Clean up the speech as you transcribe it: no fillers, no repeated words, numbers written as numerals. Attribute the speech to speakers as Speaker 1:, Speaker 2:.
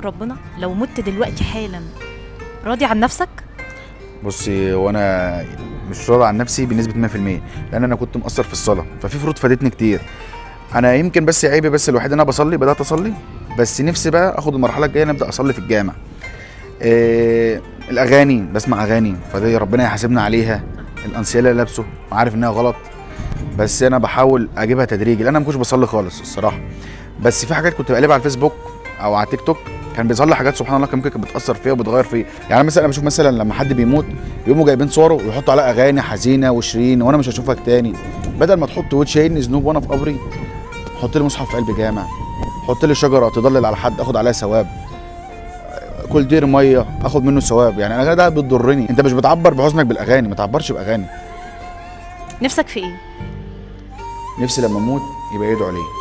Speaker 1: ربنا لو مت دلوقتي حالا راضي عن نفسك؟
Speaker 2: بصي، وانا مش راضي عن نفسي بنسبه 100%، لان انا كنت مقصر في الصلاه، ففي فروض فادتني كتير. انا يمكن بس عيبي بس الوحيد ان انا بدات اصلي، بس نفسي بقى اخد المرحله الجايه نبدا اصلي في الجامع. الاغاني، بسمع اغاني فدي ربنا يحاسبنا عليها. الانسيال اللي لابسه عارف انها غلط، بس انا بحاول اجيبها تدريجي، لان انا ما كنتش بصلي خالص الصراحه. بس في حاجات كنت بقلبها على الفيسبوك او على تيك توك، كان بيظهر لي حاجات سبحان الله كانت بتاثر فيا وبتغير فيا. يعني مثلا انا بشوف مثلا لما حد بيموت يقوموا جايبين صوره ويحطوا عليها اغاني حزينه وشيرين، وانا مش هشوفك تاني. بدل ما تحط وتشيلني ذنوب وانا في قبري، حط لي مصحف في قلب جامع، حط لي شجره تضلل على حد اخد عليها ثواب، كل دير ميه اخد منه ثواب. يعني الاغاني ده بتضرني. انت مش بتعبر بحزنك بالاغاني، ما تعبرش باغاني.
Speaker 1: نفسك في ايه؟
Speaker 2: نفسي لما اموت يبقى يدعوا لي.